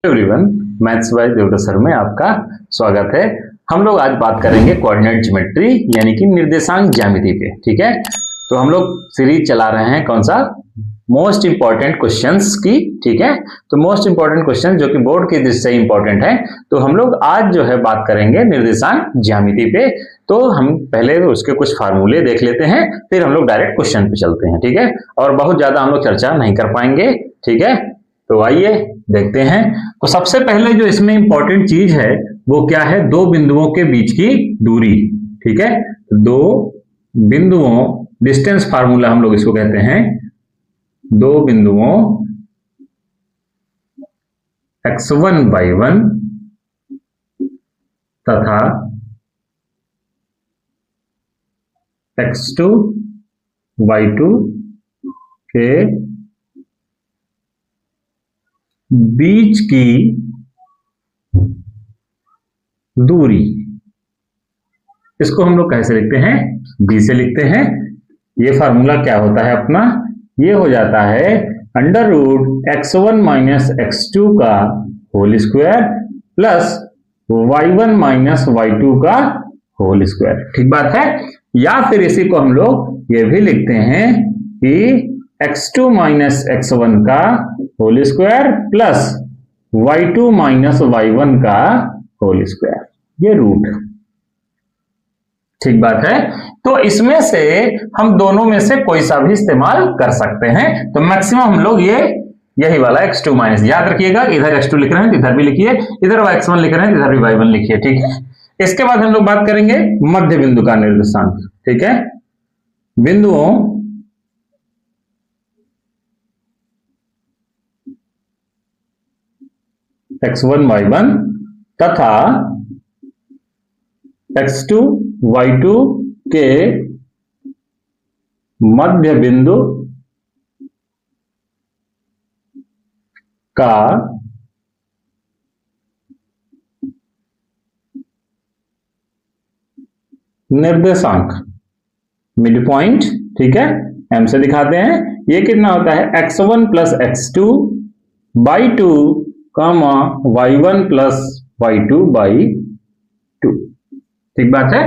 Everyone, maths by Devdutt sir में आपका स्वागत है। हम लोग आज बात करेंगे कोऑर्डिनेट ज्योमेट्री यानी कि निर्देशांक ज्यामिति पे। ठीक है, तो हम लोग सीरीज चला रहे हैं कौन सा, मोस्ट इंपॉर्टेंट क्वेश्चंस की। ठीक है, तो मोस्ट इंपॉर्टेंट क्वेश्चन जो कि बोर्ड की दृष्टि से इंपॉर्टेंट है, तो हम लोग आज जो है बात करेंगे निर्देशांक ज्यामिति पे। तो हम पहले उसके कुछ फार्मूले देख लेते हैं, फिर हम लोग डायरेक्ट क्वेश्चन पे चलते हैं। ठीक है, और बहुत ज्यादा हम लोग चर्चा नहीं कर पाएंगे। ठीक है, तो आइए देखते हैं। तो सबसे पहले जो इसमें इंपॉर्टेंट चीज है वो क्या है, दो बिंदुओं के बीच की दूरी। ठीक है, दो बिंदुओं, डिस्टेंस फार्मूला हम लोग इसको कहते हैं। दो बिंदुओं x1 y1 तथा x2 y2 के बीच की दूरी, इसको हम लोग कैसे लिखते हैं, b से लिखते हैं। ये फार्मूला क्या होता है अपना, ये हो जाता है under root x1 minus x2 का whole square plus y1 minus y2 का होल स्क्वायर। ठीक बात है। या फिर इसी को हम लोग ये भी लिखते हैं कि x2 माइनस x1 का whole square plus y2 minus y1 का होल स्क्वायर, ये रूट। ठीक बात है। तो इसमें से हम दोनों में से कोई सा भी इस्तेमाल कर सकते हैं। तो मैक्सिमम हम लोग यही वाला x2 माइनस, याद रखिएगा, इधर x2 लिख रहे हैं इधर भी लिखिए, इधर x1 लिख रहे हैं इधर भी y1 लिखिए। ठीक है, इसके बाद हम लोग बात करेंगे मध्य बिंदु का निर्देशांक। ठीक है, बिंदुओं x1 y1 तथा x2 y2 के मध्य बिंदु का निर्देशांक, मिड पॉइंट। ठीक है, m से दिखाते हैं। ये कितना होता है, x1 plus x2 by 2 comma y1 plus y2 by 2। ठीक बात है।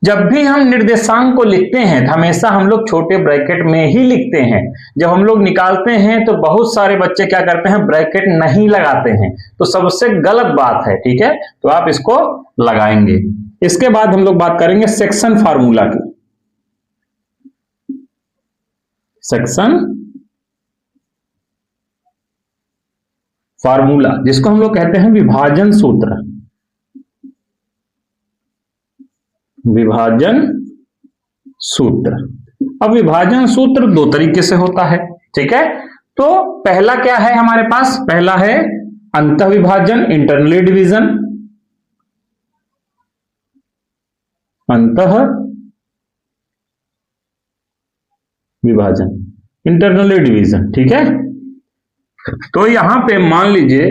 जब भी हम निर्देशांक को लिखते हैं तो हमेशा हम लोग छोटे ब्रैकेट में ही लिखते हैं। जब हम लोग निकालते हैं तो बहुत सारे बच्चे क्या करते हैं, ब्रैकेट नहीं लगाते हैं, तो सबसे गलत बात है। ठीक है, तो आप इसको लगाएंगे। इसके बाद हम लोग बात करेंगे सेक्शन फार्मूला की। सेक्शन फार्मूला जिसको हम लोग कहते हैं विभाजन सूत्र। विभाजन सूत्र। अब विभाजन सूत्र दो तरीके से होता है। ठीक है, तो पहला क्या है हमारे पास, पहला है अंतः विभाजन, इंटरनली डिवीजन। अंतः विभाजन, इंटरनली डिवीजन। ठीक है, तो यहां पे मान लीजिए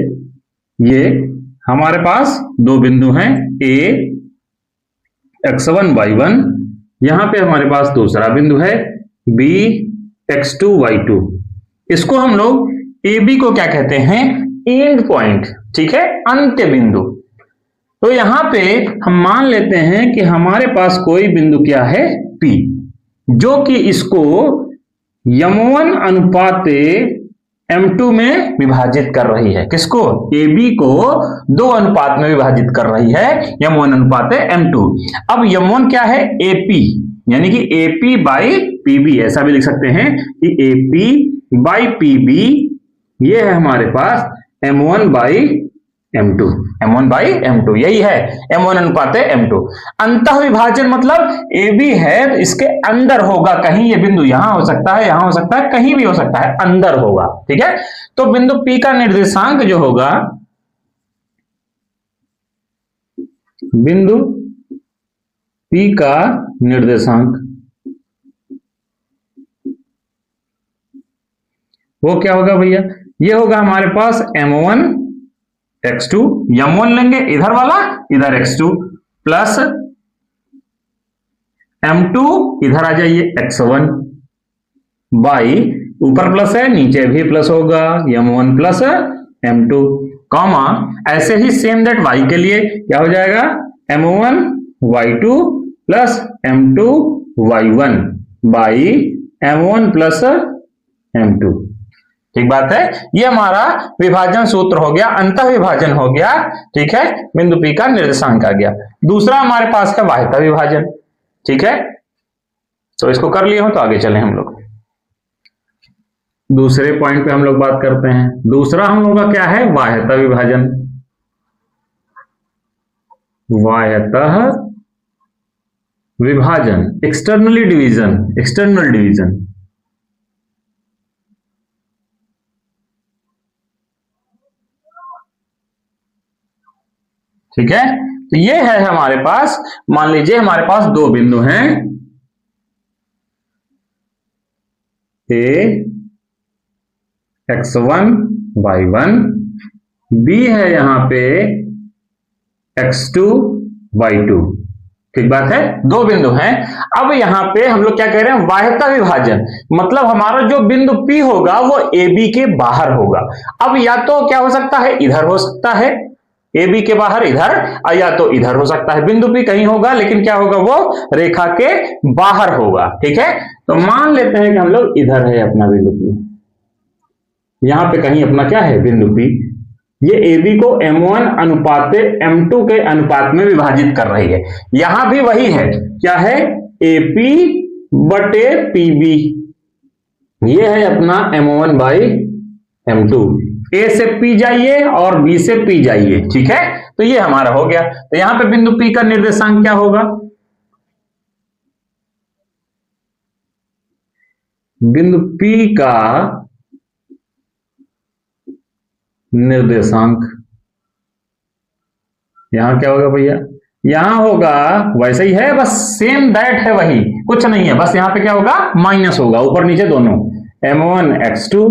ये हमारे पास दो बिंदु हैं, a x1 y1, यहां पे हमारे पास दूसरा बिंदु है b x2 y2। इसको हम लोग ab को क्या कहते हैं, एंड पॉइंट। ठीक है, अंत्य बिंदु। तो यहां पे हम मान लेते हैं कि हमारे पास कोई बिंदु क्या है, p, जो कि इसको m1 अनुपात m2 में विभाजित कर रही है। किसको, AB को दो अनुपात में विभाजित कर रही है, m1 अनुपात m2। अब m1 क्या है, AP, यानी कि AP बाई PB, ऐसा भी लिख सकते हैं कि AP बाई PB, ये है हमारे पास m1 by m2, m1 by m2, यही है m1 अनुपात m2। अंतः विभाजन मतलब AB है तो इसके अंदर होगा, कहीं ये बिंदु यहां हो सकता है, यहां हो सकता है, कहीं भी हो सकता है, अंदर होगा। ठीक है, तो बिंदु P का निर्देशांक जो होगा, बिंदु P का निर्देशांक वो क्या होगा भैया, ये होगा हमारे पास m1 x2, m1 लेंगे इधर वाला, इधर x2 प्लस m2 इधर आ जाइए x1 बाई ऊपर प्लस है नीचे भी प्लस होगा m1 प्लस m2 कॉमा ऐसे ही सेम दैट y के लिए क्या हो जाएगा m1 y2 plus m2 y1 by m1 plus m2। ठीक बात है, ये हमारा विभाजन सूत्र हो गया, अंतः विभाजन हो गया। ठीक है, बिंदु P का निर्देशांक आ गया। दूसरा हमारे पास है बाह्यता विभाजन। ठीक है, तो इसको कर लिए हो तो आगे चले हम लोग दूसरे पॉइंट पे हम लोग बात करते हैं। दूसरा हम लोग का क्या है, बाह्यता विभाजन। बाह्यतः विभाजन, एक्सटर्नली डिवीजन, एक्सटर्नल डिवीजन। ठीक है, तो ये है हमारे पास, मान लीजिए हमारे पास दो बिंदु हैं, ए x1 y1, बी है यहां पे x2 y2। ठीक बात है, दो बिंदु हैं। अब यहां पे हम लोग क्या कह रहे हैं, बाह्यता विभाजन, मतलब हमारा जो बिंदु P होगा वो AB के बाहर होगा। अब या तो क्या हो सकता है, इधर हो सकता है, AB के बाहर इधर, या तो इधर हो सकता है। बिंदु P कहीं होगा, लेकिन क्या होगा, वो रेखा के बाहर होगा। ठीक है, तो मान लेते हैं कि हम लोग इधर है अपना बिंदु P, यहां पे कहीं अपना क्या है बिंदु P। ये AB को M1 अनुपात M2 के अनुपात में विभाजित कर रही है। यहां भी वही है, क्या है, AP बटे PB, ये है अपना M1 बाई M2। A से P जाइए और B से P जाइए। ठीक है, तो ये हमारा हो गया। तो यहां पे बिंदु P का निर्देशांक क्या होगा, बिंदु P का निर्देशांक यहां क्या होगा भैया, यहां होगा वैसे ही है, बस सेम दैट है, वही कुछ नहीं है, बस यहां पे क्या होगा, माइनस होगा, ऊपर नीचे दोनों, m1 x2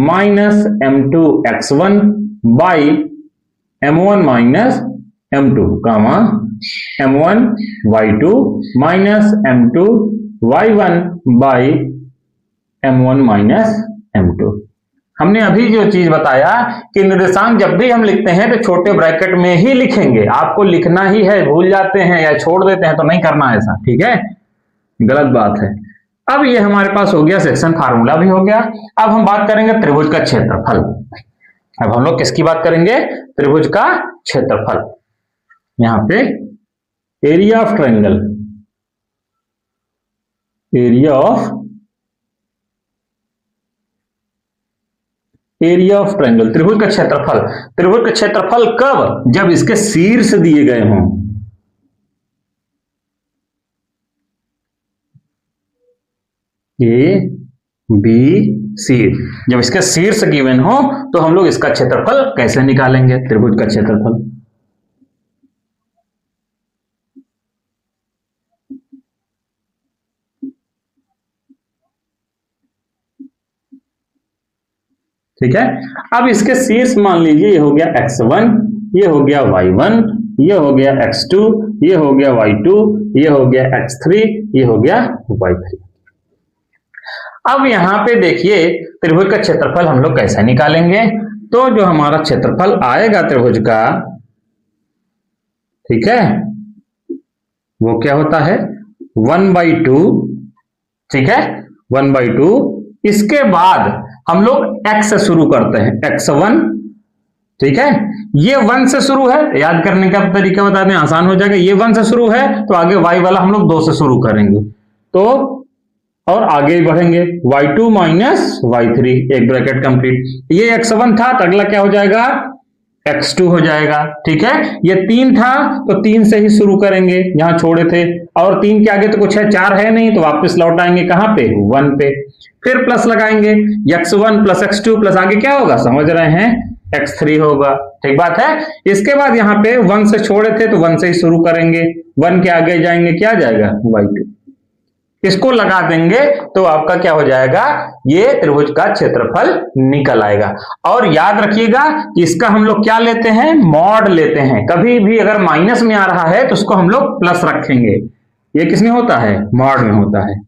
minus m2 x1 by m1 minus m2 comma m1 y2 minus m2 y1 by m1 minus m2। हमने अभी जो चीज बताया कि निर्देशांक जब भी हम लिखते हैं तो छोटे ब्रैकेट में ही लिखेंगे, आपको लिखना ही है, भूल जाते हैं या छोड़ देते हैं तो नहीं करना ऐसा। ठीक है, गलत बात है। अब ये हमारे पास हो गया सेक्शन फार्मूला भी हो गया। अब हम बात करेंगे त्रिभुज का क्षेत्रफल। अब हम लोग किसकी बात करेंगे, त्रिभुज का क्षेत्रफल। यहां पे area of triangle, area of triangle, त्रिभुज का क्षेत्रफल। त्रिभुज का क्षेत्रफल कब, जब इसके शीर्ष दिए गए हों। ए बी सी, जब इसके शीर्ष गिवन हो तो हम लोग इसका क्षेत्रफल कैसे निकालेंगे, त्रिभुज का क्षेत्रफल। ठीक है, अब इसके शीर्ष मान लीजिए ये हो गया x1, ये हो गया y1, ये हो गया x2, ये हो गया y2, ये हो गया x3, ये हो गया y3। अब यहां पे देखिए त्रिभुज का क्षेत्रफल हम लोग कैसे निकालेंगे, तो जो हमारा क्षेत्रफल आएगा त्रिभुज का, ठीक है, वो क्या होता है 1/2। ठीक है, 1/2। इसके बाद हम लोग x से शुरू करते हैं, x1। ठीक है, ये 1 से शुरू है, याद करने का तरीका बता दें, आसान हो जाएगा। ये 1 से शुरू है तो आगे y वाला हम लोग 2 से शुरू करेंगे, तो और आगे ही बढ़ेंगे, y2 माइनस y3, एक ब्रैकेट कंप्लीट। ये x1 था तो अगला क्या हो जाएगा, x2 हो जाएगा। ठीक है, ये 3 था तो 3 से ही शुरू करेंगे जहां छोड़े थे, और 3 के आगे तो कुछ है, 4 है नहीं, तो वापस लौट आएंगे कहां पे, 1 पे, फिर प्लस लगाएंगे, x1 प्लस x2 प्लस आगे क्या होगा, समझ रहे हैं, x3 होगा। ठीक बात है। इसके बाद यहाँ पे 1 से छोड़े थे तो 1 से ही शुरू करेंगे, 1 के आगे जाएंगे, क्या जाएगा, y2, इसको लगा देंगे तो आपका क्या हो जाएगा, ये त्रिभुज का क्षेत्रफल निकल आएगा। और याद रखिएगा कि इसका हम लोग क्या लेते हैं, मॉड लेते हैं। कभी भी अगर माइनस में आ रहा है तो उसको हम लोग प्लस रखेंगे। ये किसमें होता है, मॉड में होता है।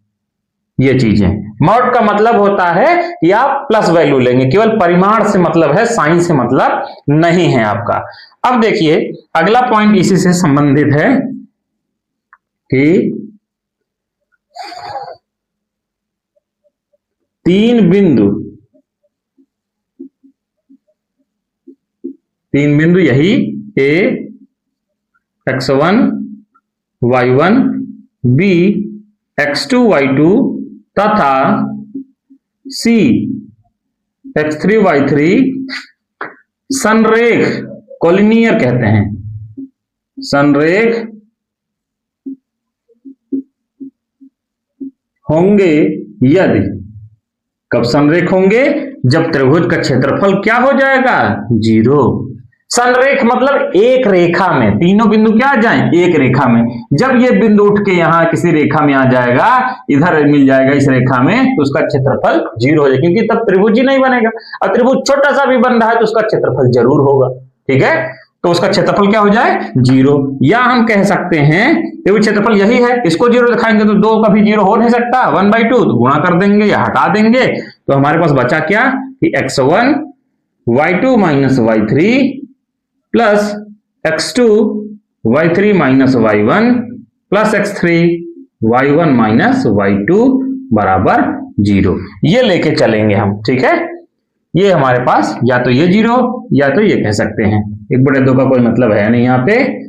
ये चीजें। मॉड का मतलब होता है कि आप प्लस वैल्यू लेंगे, केवल परिमाण से मतलब है, साइन से मतलब नहीं है आपका। अब देखिए अगला पॉइंट इसी से संबंधित है कि तीन बिंदु यही ए x1 y1 b x2 y2 तथा c x3 y3 संरेख कोलिनियर कहते हैं, संरेख होंगे यदि, कब संरेख होंगे? जब त्रिभुज का क्षेत्रफल क्या हो जाएगा? 0। संरेख मतलब एक रेखा में, तीनों बिंदु क्या आ जाएं? एक रेखा में। जब ये बिंदु उठ के यहां किसी रेखा में आ जाएगा, इधर मिल जाएगा इस रेखा में, तो उसका क्षेत्रफल 0 हो जाएगा, क्योंकि तब त्रिभुज ही नहीं बनेगा। और त्रिभुज छोटा सा भी बन रहा है तो उसका क्षेत्रफल जरूर होगा, ठीक है। तो उसका क्षेत्रफल क्या हो जाए? 0। या हम कह सकते हैं त्रिभुज क्षेत्रफल यही है, इसको 0 दिखाएंगे तो 2 कभी 0 हो नहीं सकता, 1/2 तो गुणा कर देंगे या हटा देंगे, तो हमारे पास बचा क्या कि x1 y2 minus y3 plus x2 y3 minus y1 plus x3 y1 minus y2 बराबर 0। ये लेके चलेंगे हम, ठीक है। ये हमारे पास या तो ये 0 या तो ये कह सकते हैं, 1/2 का कोई मतलब है नहीं यहाँ पे,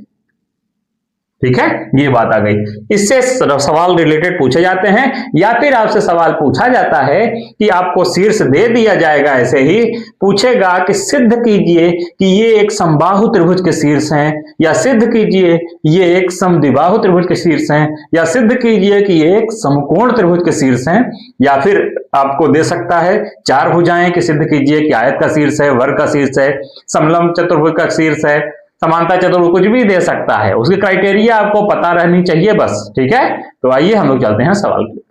ठीक है। ये बात आ गई। इससे सवाल रिलेटेड पूछे जाते हैं, या फिर आपसे सवाल पूछा जाता है कि आपको शीर्ष दे दिया जाएगा, ऐसे ही पूछेगा कि सिद्ध कीजिए कि ये एक समबाहु त्रिभुज के शीर्ष हैं, या सिद्ध कीजिए ये एक समद्विबाहु त्रिभुज के शीर्ष हैं, या सिद्ध कीजिए कि ये एक समकोण त्रिभुज के शीर्ष हैं, या फिर आपको दे सकता है 4 भुजाएं कि सिद्ध कीजिए कि आयत का शीर्ष है, वर्ग का शीर्ष है, समलंब चतुर्भुज का शीर्ष है, समानता चतुर्भुज, कुछ भी दे सकता है। उसकी क्राइटेरिया आपको पता रहनी चाहिए बस, ठीक है। तो आइए हम लोग चलते हैं सवाल की,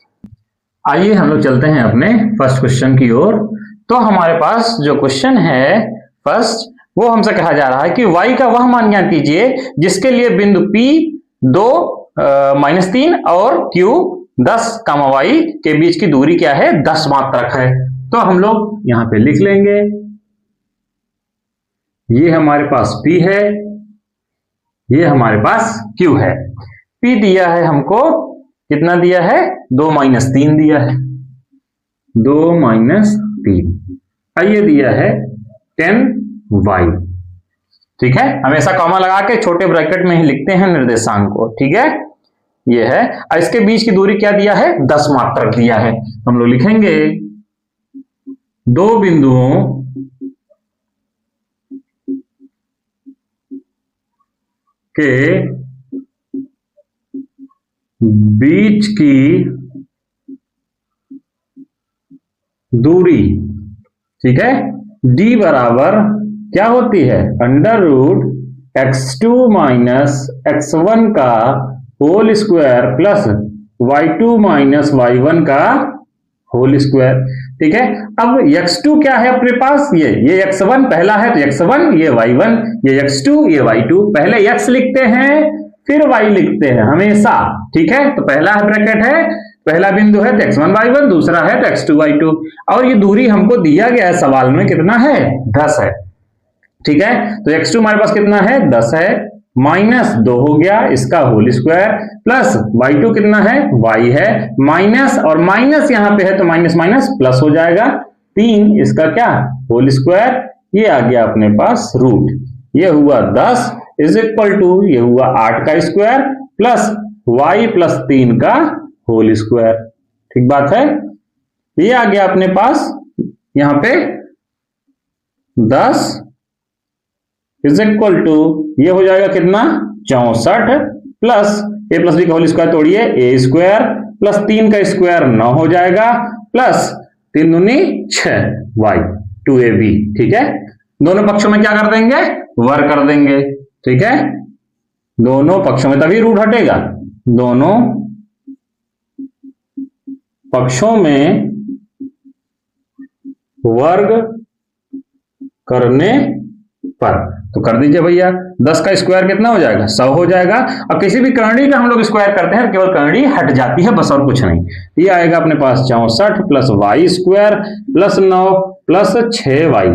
आइए हम लोग चलते हैं अपने फर्स्ट क्वेश्चन की ओर। तो हमारे पास जो क्वेश्चन है फर्स्ट, वो हमसे कहा जा रहा है कि y का वह मान ज्ञात कीजिए जिसके लिए बिंदु P 2 -3 और Q 10, y के बीच की दूरी क्या है? 10 मात्रक है। तो हम लोग यहां पे लिख लेंगे, ये हमारे पास P है, ये हमारे पास Q है। P दिया है हमको, कितना दिया है? 2 - 3 दिया है, 2 - 3। ये दिया है 10y, ठीक है। हमेशा कॉमा लगा के छोटे ब्रैकेट में ही लिखते हैं निर्देशांक को, ठीक है। ये है, और इसके बीच की दूरी क्या दिया है? 10 मात्रक दिया है। हम लोग लिखेंगे दो बिंदुओं के बीच की दूरी, ठीक है, d बराबर क्या होती है? √x2 - x1 का whole square plus y2 - y1 का होल स्क्वायर, ठीक है। अब x2 क्या है अपने पास? ये x1 पहला है तो x1, ये y1, ये x2, ये y2। पहले x लिखते हैं फिर y लिखते हैं हमेशा, ठीक है। तो पहला ब्रैकेट है, पहला बिंदु है तो x1 y1, दूसरा है तो x2 y2, और ये दूरी हमको दिया गया है सवाल में, कितना है? 10 है, ठीक है। तो x2 हमारे पास कितना है? 10 है, -2 हो गया इसका होल स्क्वायर, प्लस y2 कितना है? y है, माइनस और माइनस यहां पे है तो माइनस माइनस प्लस हो जाएगा, 3 इसका क्या? Whole square. ये आ गया अपने पास रूट, ये हुआ 10 = ये हुआ 8 का स्क्वायर प्लस y प्लस 3 का होल स्क्वायर, ठीक बात है। ये आ गया अपने पास यहां पे 10 = ये हो जाएगा कितना? 64 प्लस a प्लस b का होल स्क्वायर तोड़िए, a स्क्वायर प्लस 3 का स्क्वायर 9 हो जाएगा, प्लस 3 दूनी 6 y 2ab, ठीक है। दोनों पक्षों में क्या कर देंगे? वर्ग कर देंगे, ठीक है। दोनों पक्षों में, तभी रूट हटेगा, दोनों पक्षों में वर्ग करने पर तो कर दीजिए भैया, 10 का स्क्वायर कितना हो जाएगा, 100 हो जाएगा। अब किसी भी करंडी का हम लोग स्क्वायर करते हैं केवल करंडी हट जाती है, बस और कुछ नहीं। ये आएगा अपने पास 64 plus y square plus 9 plus 6y।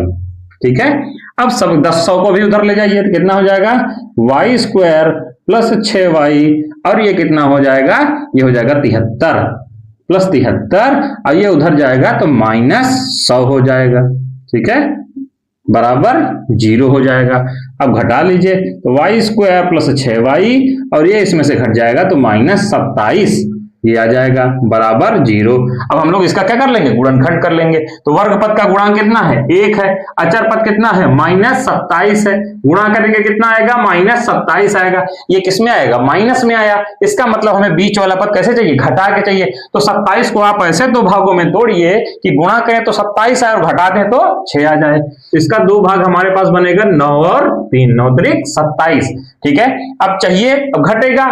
ठीक है, अब सब 100 को भी उधर ले जाइए तो कितना हो जाएगा, वाई स्क्वायर प्लस 6y, और ये कितना हो जाएगा, ये हो जाएगा 73 प्लस 73, और ये उधर जाएगा तो -100 हो जाएगा। ठीक है, बराबर 0 हो जाएगा। अब घटा लीजिए तो वाई स्क्वायर प्लस 6y, और ये इसमें से घट जाएगा तो -27, ये आ जाएगा बराबर 0। अब हम लोग इसका क्या कर लेंगे, गुणनखंड कर लेंगे। तो वर्ग पद का गुणांक कितना है, 1 है। अचर पद कितना है, -27 है। गुणा करेंगे कितना आएगा, -27 आएगा। ये किस में आएगा, माइनस में आया। इसका मतलब हमें बीच वाला पद कैसे चाहिए, घटा के चाहिए। तो 27 को आप ऐसे दो भागों में तोड़िए कि गुणा करें तो 27 आए और घटा दें तो 6 आ जाए। इसका दो भाग हमारे पास बनेगा 9 और 3, 9 त्रिक 27। ठीक है, अब चाहिए, अब घटेगा,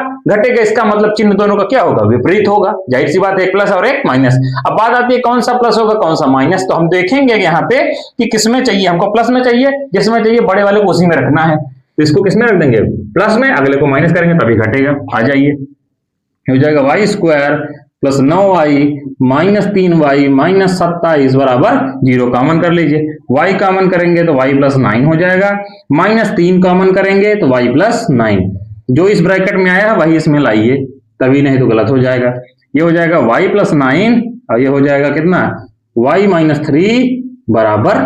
इसका मतलब चिन्ह दोनों का क्या होगा, विपरीत होगा। जाहिर सी बात है, एक प्लस और एक माइनस। अब बात आती है कौन सा प्लस होगा कौन सा माइनस। तो हम देखेंगे यहाँ पे कि किसमें चाहिए, हमको प्लस में चाहिए, जिसमें चाहिए बड़े वाले को उसी में रखना है। तो इसको किसमें रख देंगे, प्लस में, अगले को माइनस करेंगे तभी घटेगा। आ जाइए, हो जाएगा y square plus 9y minus 3y minus 27 बराबर 0। कॉमन कर लीजिए, y कॉमन करेंगे तो y प्लस 9 हो जाएगा, -3 कॉमन करेंगे तो y प्लस 9। जो इस ब्रैकेट में आया है वही इसमें लाइए, तभी नहीं तो गलत हो जाएगा। ये हो जाएगा y प्लस 9, और ये हो जाएगा कितना, y माइनस 3 बराबर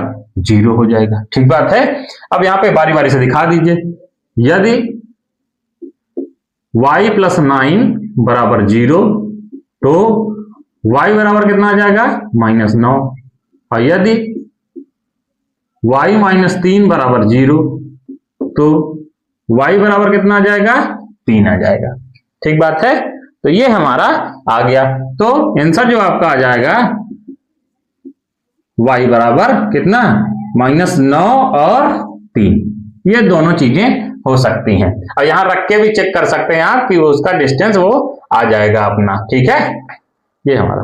0 हो जाएगा। ठीक बात है। अब यहाँ पे बारी बारी से दिखा दीजिए, यदि y प्लस 9 बराबर 0 तो y बराबर कितना आ जाएगा, -9। और यदि y माइनस 3 बराबर 0 तो y बराबर कितना आ जाएगा, 3 आ जाएगा। ठीक बात है। तो ये हमारा आ गया। तो आंसर जो आपका आ जाएगा y बराबर कितना, -9 और 3। ये दोनों चीजें हो सकती हैं। और यहां रख के भी चेक कर सकते हैं आप कि उसका डिस्टेंस वो आ जाएगा अपना। ठीक है, ये हमारा।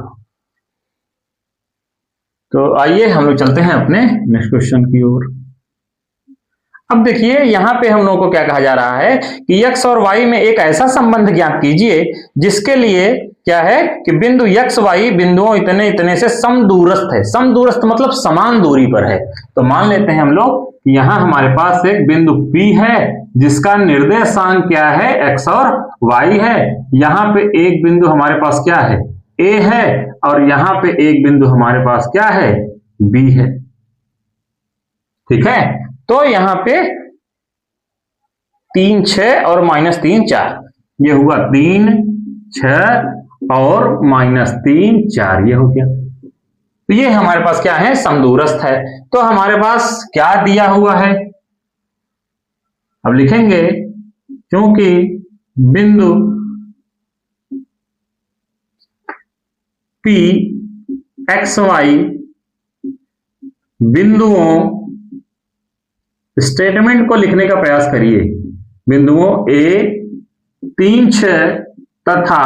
तो आइए हम लोग चलते हैं अपने नेक्स्ट क्वेश्चन की ओर। अब देखिए यहाँ पे हम लोगों को क्या कहा जा रहा है कि x और y में एक ऐसा संबंध ज्ञात कीजिए जिसके लिए क्या है कि बिंदु x y बिंदुओं इतने इतने से समदूरस्थ है। समदूरस्थ मतलब समान दूरी पर है। तो मान लेते हैं हम लोग कि यहाँ हमारे पास एक बिंदु P है जिसका निर्देशांक क्या है, x और y है। यहाँ पे एक बिंदु हमारे पास क्या है, A है, और यहाँ पे एक बिंदु हमारे पास क्या है, B है। ठीक है, तो यहाँ पे 3 6 और -3 4, ये हुआ 3 6 और -3 4, ये हो गया। तो ये हमारे पास क्या है, समदूरस्थ है। तो हमारे पास क्या दिया हुआ है, अब लिखेंगे क्योंकि बिंदु P x y बिंदुओं, स्टेटमेंट को लिखने का प्रयास करिए। बिंदुओं A 3 6 तथा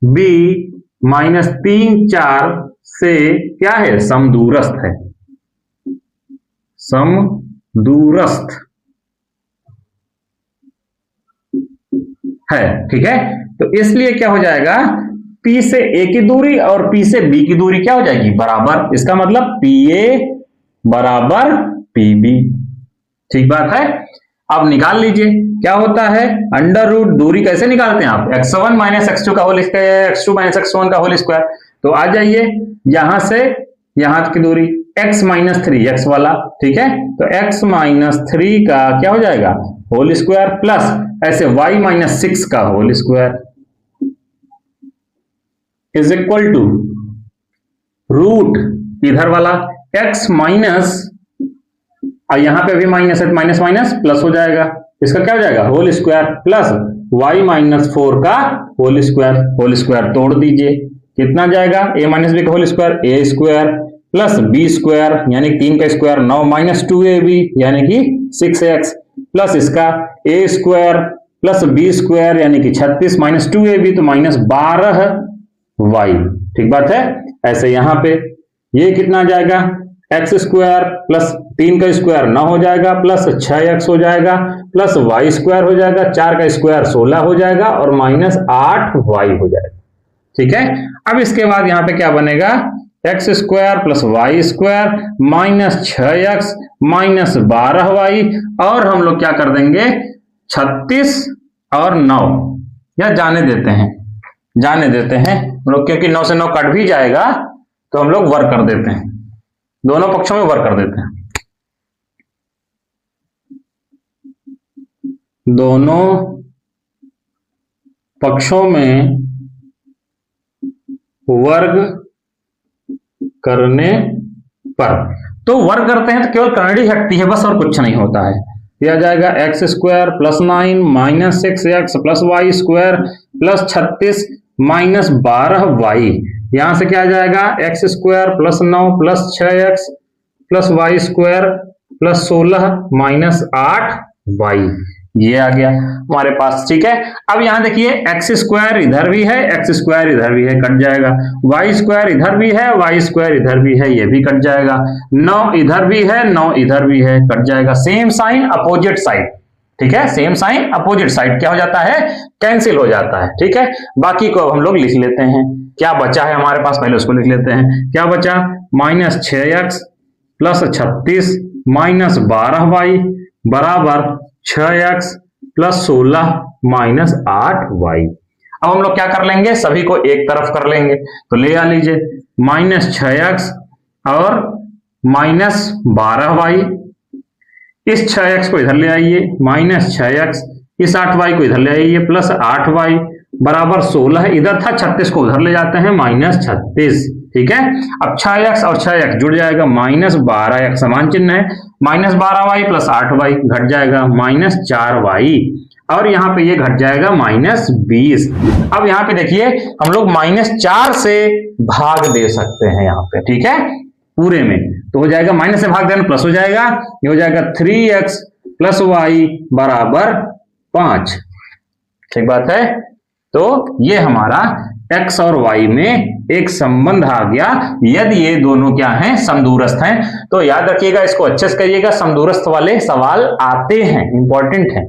B -3 4 से क्या है, समदूरस्थ है। समदूरस्थ है। ठीक है, तो इसलिए क्या हो जाएगा, P से A की दूरी और P से B की दूरी क्या हो जाएगी, बराबर। इसका मतलब PA बराबर PB। ठीक बात है। अब निकाल लीजिए क्या होता है, अंडर रूट, दूरी कैसे निकालते हैं आप, x1 माइनस x2 का whole square, x2 minus x1 का होल स्क्वायर। तो आ जाइए यहां से यहां की दूरी x माइनस 3, x वाला। ठीक है, तो x माइनस 3 का क्या हो जाएगा, होल स्क्वायर, प्लस ऐसे y माइनस 6 का whole square is equal to root इधर वाला x माइनस, और यहां पे भी माइनस है, माइनस माइनस प्लस हो जाएगा, इसका क्या हो जाएगा, whole square, plus y minus 4 का होल स्क्वायर। होल स्क्वायर तोड़ दीजिए, कितना जाएगा, a माइनस बी का whole square, a square plus b square यानी 3 का स्क्वायर, 9 माइनस 2ab यानी कि 6x, प्लस इसका a square plus b square यानी कि 36 माइनस 2ab तो माइनस 12y। ठीक बात है। ऐसे यहां पे ये कितना जाएगा, x स्क्वायर प्लस 3 का स्क्वायर 9 हो जाएगा, प्लस 6x हो जाएगा, प्लस y स्क्वायर हो जाएगा, 4 का स्क्वायर 16 हो जाएगा और माइनस 8y हो जाएगा। ठीक है, अब इसके बाद यहाँ पे क्या बनेगा, x square plus y square minus 6x minus 12y, और हम लोग क्या कर देंगे 36 और 9, या जाने देते हैं हम लोग, क्योंकि 9 से 9 कट भी जाएगा तो हम लोग वर्क कर देते हैं, दोनों पक्षों में वर्क कर देते हैं। दोनों पक्षों में वर्ग करने पर, तो वर्ग करते हैं तो केवल करनी शक्ति है बस, और कुछ नहीं होता है। दिया जाएगा x square plus 9 minus 6x plus y square plus 36 minus 12y, यहां से क्या आ जाएगा x square plus 9 plus 6x plus y square plus 16 minus 8y, ये आ गया हमारे पास। ठीक है, अब यहां देखिए एक्स स्क्वायर इधर भी है, एक्स स्क्वायर इधर भी है, कट जाएगा, वाई स्क्वायर इधर भी है, वाई स्क्वायर इधर भी है, ये भी कट जाएगा, 9 इधर भी है, 9 इधर भी है, कट जाएगा। सेम साइन अपोजिट साइड, ठीक है, सेम साइन अपोजिट साइड क्या हो जाता है, कैंसिल हो जाता है। ठीक है, बाकी को हम लोग लिख लेते हैं, क्या बचा है हमारे पास, पहले उसको लिख लेते हैं। क्या बचा, minus 6x plus 36 minus 12y बराबर 6x प्लस 16 माइनस 8y। अब हम लोग क्या कर लेंगे, सभी को एक तरफ कर लेंगे, तो ले आ लीजिए माइनस 6x और माइनस 12y, इस 6x को इधर ले आइए, माइनस 6x, इस 8y को इधर ले आइए, प्लस 8y बराबर 16, इधर था 36 को उधर ले जाते हैं, माइनस 36। ठीक है, अब 6x और 6x जुड़ जाएगा, माइनस 12x समान चिन्ह है, माइनस 12y प्लस 8y घट जाएगा माइनस 4y, और यहाँ पे ये घट जाएगा माइनस 20। अब यहाँ पे देखिए हम लोग माइनस 4 से भाग दे सकते हैं यहाँ पे, ठीक है, पूरे में, तो हो जाएगा माइनस से भाग देना प्लस हो जाएगा, ये हो जाएगा 3x प्लस y बराबर 5। ठीक बात है, तो ये हमारा x और y में एक संबंध आ गया, यदि ये दोनों क्या हैं, समदूरस्थ हैं। तो याद रखिएगा, इसको अच्छे से करिएगा, समदूरस्थ वाले सवाल आते हैं, इंपॉर्टेंट है।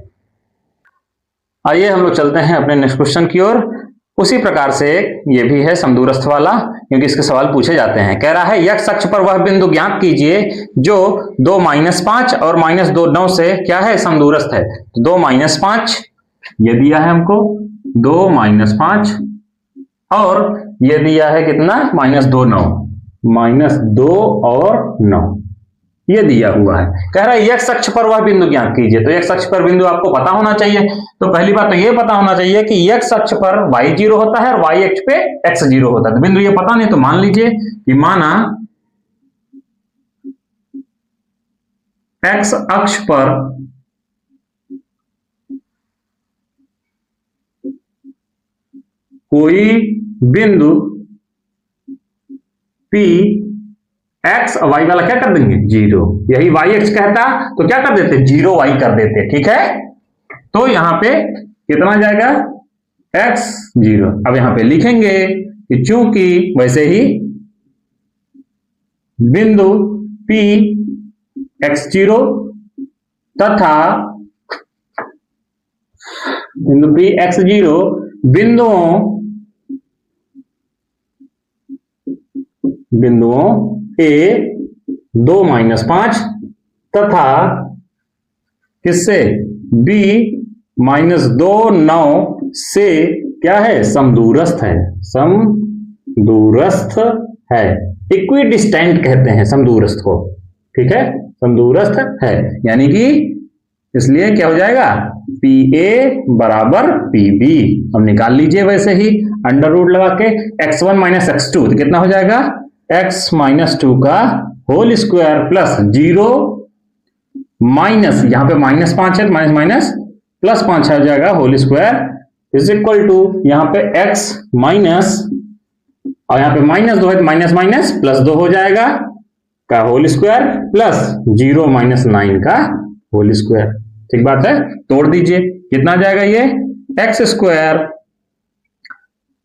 आइए हम लोग चलते हैं अपने नेक्स्ट क्वेश्चन की ओर। उसी प्रकार से ये भी है समदूरस्थ वाला, क्योंकि इसके सवाल पूछे जाते हैं। कह रहा है x अक्ष पर वह बिंदु ज्ञात कीजिए जो 2 - 5 और -2 9 से क्या है, समदूरस्थ है। तो 2 - 5 ये दिया है हमको, 2 - 5, और ये दिया है कितना, -2 9, -2 और 9 ये दिया हुआ है। कह रहा है x अक्ष पर वह बिंदु ज्ञात कीजिए। तो x अक्ष पर बिंदु आपको पता होना चाहिए। तो पहली बात तो ये पता होना चाहिए कि x अक्ष पर y 0 होता है और y अक्ष पे x 0 होता है। तो बिंदु ये पता नहीं, तो मान लीजिए कि माना x अक्ष पर कोई बिंदु P x y वाला क्या कर देंगे, 0। यही y अक्ष कहता तो क्या कर देते, 0 y कर देते। ठीक है, तो यहां पे कितना जाएगा, x 0। अब यहां पे लिखेंगे कि चूंकि वैसे ही बिंदु P x 0 तथा बिंदु P x 0 बिंदुओं A 2 - 5 तथा किससे, B -2 9 से क्या है, समदूरस्थ है, समदूरस्थ है। इक्विडिस्टेंट कहते हैं समदूरस्थ को। ठीक है, समदूरस्थ है, यानी कि इसलिए क्या हो जाएगा, PA बराबर PB। हम निकाल लीजिए वैसे ही अंडर रूट लगा के, x1 - x2 तो कितना हो जाएगा, x - 2 का होल स्क्वायर प्लस 0 माइनस, यहां पे -5 है, माइनस प्लस 5 आ जाएगा whole square is equal to, यहां पे x माइनस और यहां पे -2 है, माइनस प्लस 2 हो जाएगा का होल स्क्वायर प्लस 0 - 9 का होल स्क्वायर। ठीक बात है, तोड़ दीजिए, कितना आ जाएगा ये, x स्क्वायर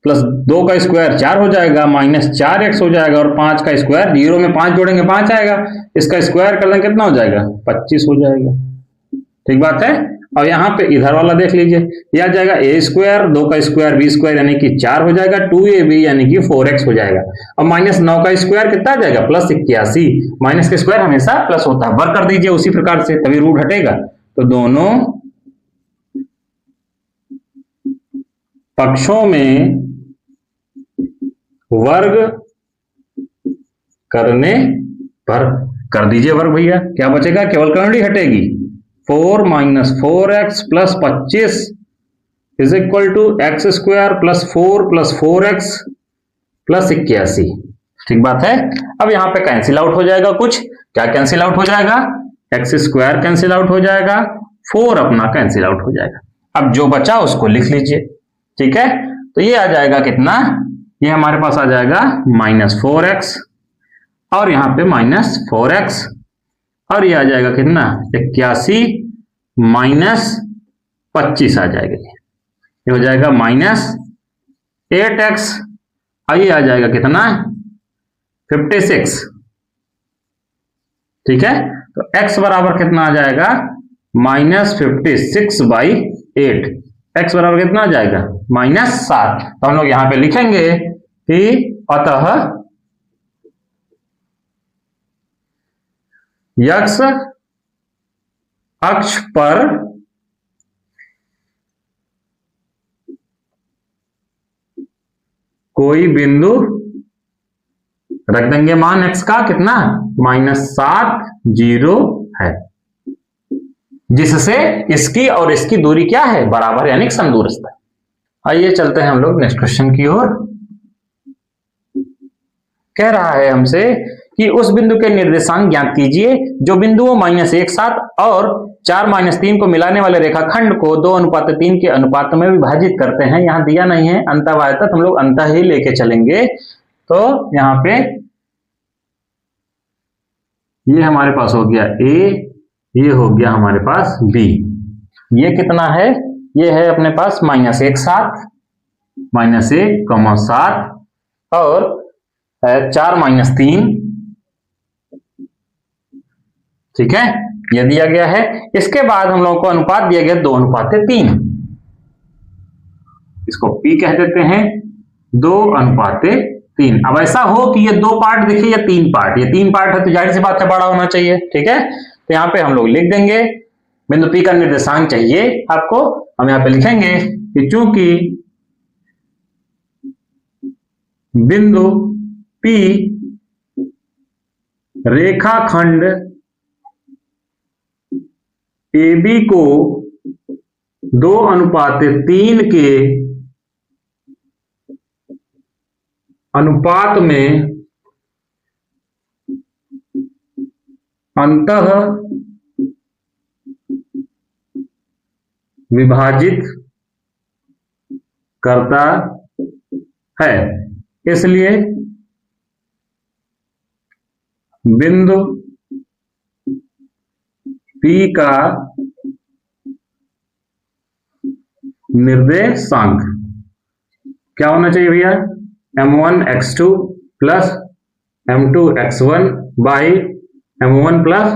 प्लस 2 का स्क्वायर 4 हो जाएगा, माइनस 4x हो जाएगा, और 5 का स्क्वायर, 0 में 5 जोड़ेंगे 5 आएगा, इसका स्क्वायर कर देंगे कितना हो जाएगा 25 हो जाएगा। ठीक बात है। और यहाँ पे इधर वाला देख लीजिए, यह आ जाएगा a स्क्वायर, 2 का स्क्वायर b स्क्वायर यानी कि 4 हो जाएगा, 2ab यानी कि 4x हो जाएगा, और माइनस 9 का स्क्वायर कितना आ जाएगा प्लस 81। माइनस का स्क्वायर हमेशा प्लस होता है, वर्क कर दीजिए उसी प्रकार से, तभी रूट हटेगा। तो दोनों पक्षों में वर्ग करने पर कर दीजिए वर्ग भैया, क्या बचेगा, केवल करंडी हटेगी। 4 minus 4x plus 25 is equal to x square plus 4 plus 4x plus 81। ठीक बात है। अब यहां पे कैंसिल आउट हो जाएगा, कुछ क्या कैंसिल आउट हो जाएगा, एक्स स्क्वायर कैंसिल आउट हो जाएगा, 4 अपना कैंसिल आउट हो जाएगा। अब जो बचा उसको लिख लीजिए। ठीक है, तो ये आ जाएगा कितना, ये हमारे पास आ जाएगा माइनस 4x, और यहां पे माइनस 4x, और ये आ जाएगा कितना 81 माइनस 25 आ जाएगा, ये हो जाएगा माइनस 8x, और ये आ जाएगा कितना 56। ठीक है, तो x बराबर कितना आ जाएगा माइनस 56/8, x बराबर कितना आ जाएगा -7। तो हम लोग यहां पे लिखेंगे कि अतः x अक्ष पर कोई बिंदु रख देंगे, मान x का कितना -7 0 है, जिससे इसकी और इसकी दूरी क्या है बराबर, यानी समदूरस्थ है। आइए चलते हैं हम लोग नेक्स्ट क्वेश्चन की ओर। कह रहा है हमसे कि उस बिंदु के निर्देशांक ज्ञात कीजिए जो बिंदुओं -1 7 और 4 -3 को मिलाने वाले रेखाखंड को 2:3 के अनुपात में विभाजित करते हैं। यहां दिया नहीं है अंतःवायतत, हम लोग अंत ही लेके चलेंगे। तो यहां पे ये हमारे पास हो गया a, ये हो गया हमारे पास b, ये कितना है, ये है अपने पास -1 7 और 4 -3। ठीक है, ये दिया गया है। इसके बाद हम लोगों को अनुपात दिया गया 2:3, इसको P कह देते हैं, 2:3। अब ऐसा हो कि ये 2 पार्ट दिखे या 3 पार्ट, ये 3 पार्ट है तो जाहिर सी बात है बड़ा होना चाहिए। ठीक है, तो यहां पे हम लोग लिख देंगे, बिंदु P का निर्देशांक चाहिए आपको, हम यहां पे लिखेंगे कि चूंकि बिंदु P रेखाखंड AB को 2:3 के अनुपात में अंतः विभाजित करता है, इसलिए बिंदु P का निर्देशांक क्या होना चाहिए भैया, m1 x2 plus m2 x1 by m1 plus